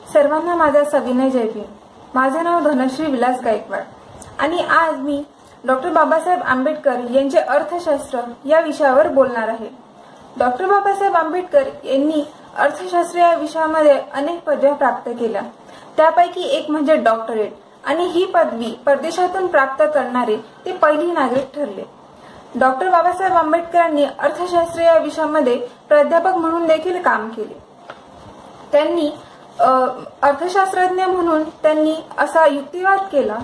सर्वांना माझा सविनय जय भीम। माझे नाव धनश्री विलास गायकवाड आणि आज मी डॉक्टर बाबासाहेब आंबेडकर यांचे अर्थशास्त्र या विषयावर बोलणार आहे। डॉक्टर बाबासाहेब आंबेडकर यांनी अर्थशास्त्र या विषयामध्ये अनेक पदव्या प्राप्त केल्या। त्यापैकी एक म्हणजे डॉक्टरेट आणि ही पदवी परदेशातून प्राप्त करणारे ते पहिली नागरिक ठरले। डॉक्टर बाबासाहेब आंबेडकरांनी अर्थशास्त्र या विषयामध्ये प्राध्यापक म्हणून देखील काम केले। त्यांनी अर्थशास्त्रज्ञ म्हणून त्यांनी असा युक्तिवाद केला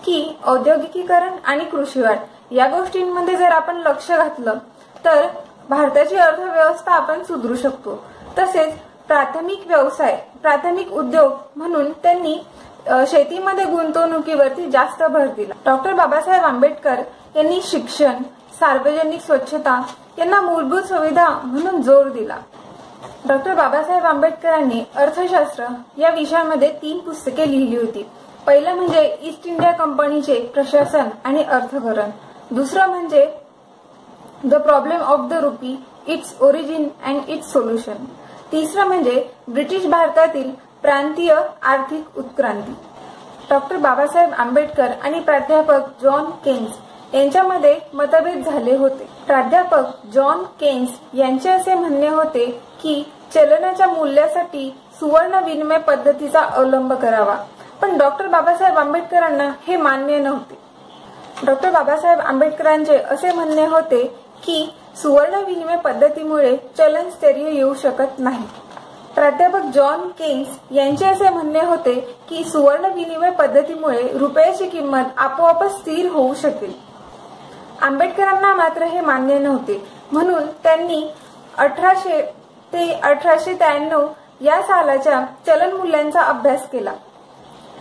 की औद्योगिकीकरण आणि कृषीवाढ या गोष्टींमध्ये जर आपण लक्ष घातलं तर भारताची अर्थव्यवस्था आपण सुधारू शकतो। तसेच प्राथमिक व्यवसाय प्राथमिक उद्योग म्हणून त्यांनी शेतीमध्ये गुंतवणुकीवरती जास्त भर दिला। डॉक्टर बाबासाहेब आंबेडकर यांनी शिक्षण सार्वजनिक स्वच्छता यांना मूलभूत सुविधा म्हणून जोर दिला। डॉक्टर बाबासाहेब आंबेडकरांनी अर्थशास्त्र या विषयामध्ये 3 पुस्तके लिहिली होती। पहिलं म्हणजे ईस्ट इंडिया कंपनीचे प्रशासन आणि अर्थकरण, दुसरं म्हणजे the problem of the rupee, its origin and it's solution, तिसरं म्हणजे ब्रिटिश भारतातील प्रांतीय आर्थिक उत्क्रांती। डॉक्टर बाबासाहेब आंबेडकर आणि प्राध्यापक जॉन केन्स यांच्यामध्ये मतभेद झाले होते। प्राध्यापक जॉन केन्स यांचे असे म्हणणे होते की चलनाच्या मूल्यासाठी सुवर्ण विनिमय पद्धतीचा अवलंब करावा, पण डॉक्टर बाबासाहेब आंबेडकरांना हे मान्य नव्हते। डॉक्टर बाबासाहेब आंबेडकरांचे असे म्हणणे होते की सुवर्ण विनिमय पद्धतीमुळे चलन स्थैर्य येऊ शकत नाही। प्राध्यापक जॉन केन्स यांचे असे म्हणणे होते की सुवर्ण विनिमय पद्धतीमुळे रुपयाची किंमत आपोआपच स्थिर होऊ शकेल। आंबेडकरांना मात्र हे मान्य नव्हते, म्हणून त्यांनी 1800 ते 1893 या सालाच्या चलन मूल्यांचा अभ्यास केला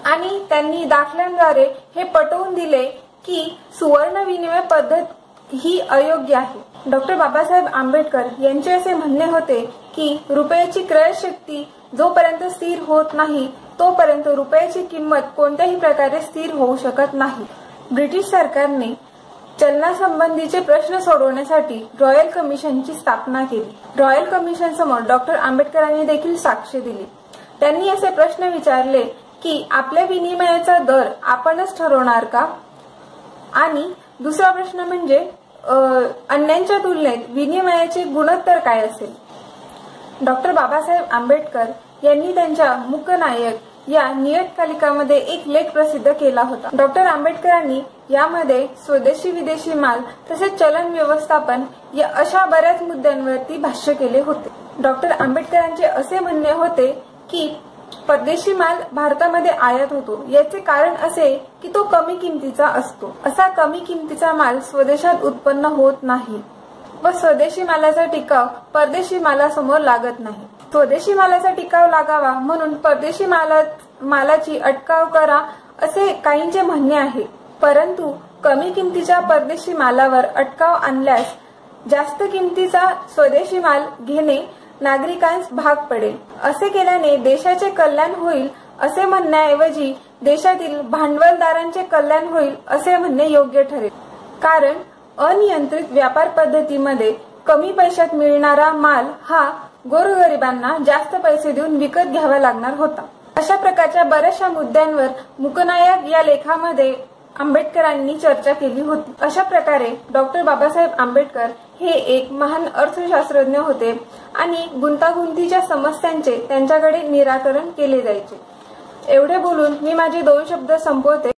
आणि त्यांनी दाखल्यांद्वारे हे पटवून दिले की सुवर्ण विनिमय पद्धत ही अयोग्य आहे। डॉक्टर बाबासाहेब आंबेडकर यांचे असे म्हणणे होते की रुपयाची क्रयशक्ती जोपर्यंत स्थिर होत नाही तोपर्यंत रुपयाची किंमत कोणत्याही प्रकारे स्थिर होऊ शकत नाही। ब्रिटिश सरकारने चलनासंबंधीचे प्रश्न सोडवण्यासाठी रॉयल कमिशनची स्थापना केली। रॉयल कमिशन समोर डॉक्टर आंबेडकरांनी देखील साक्ष दिली। त्यांनी असे प्रश्न विचारले की आपल्या विनिमयाचा दर आपणच ठरवणार का, आणि दुसरा प्रश्न म्हणजे अन्यांच्या तुलनेत विनिमयाचे गुणोत्तर काय असेल। डॉक्टर बाबासाहेब आंबेडकर यांनी त्यांच्या मूकनायक या नियतकालिकामध्ये एक लेख प्रसिद्ध केला होता। डॉक्टर आंबेडकरांनी यामध्ये स्वदेशी विदेशी माल तसेच चलन व्यवस्थापन या अशा बऱ्याच मुद्द्यांवरती भाष्य केले होते। डॉक्टर आंबेडकरांचे असे म्हणणे होते की परदेशी माल भारतामध्ये आयात होतो, याचे कारण असे की तो कमी किमतीचा असतो। असा कमी किमतीचा माल स्वदेशात उत्पन्न होत नाही व स्वदेशी मालाचा टिकाव परदेशी मालासमोर लागत नाही। स्वदेशी मालाचा टिकाव लागावा म्हणून परदेशी मालाची अटकाव करा असे काहींचे म्हणणे आहे, परंतु कमी किमतीच्या परदेशी मालावर अटकाव आणल्यास जास्त किमतीचा स्वदेशी माल घेणे नागरिकांस भाग पडेल। असे केल्याने देशाचे कल्याण होईल असे म्हणण्याऐवजी देशातील भांडवलदारांचे कल्याण होईल असे म्हणणे योग्य ठरेल, कारण अनियंत्रित व्यापार पद्धतीमध्ये कमी पैशात मिळणारा माल हा गोरगरिबांना जास्त पैसे देऊन विकत घ्यावा लागणार होता। अशा प्रकारच्या बऱ्याचशा मुद्द्यांवर मूकनायक या लेखामध्ये आंबेडकरांनी चर्चा केली होती। अशा प्रकारे डॉक्टर बाबासाहेब आंबेडकर हे एक महान अर्थशास्त्रज्ञ होते आणि गुंतागुंतीच्या समस्यांचे त्यांच्याकडे निराकरण केले जायचे। एवढे बोलून मी माझे 2 शब्द संपवते।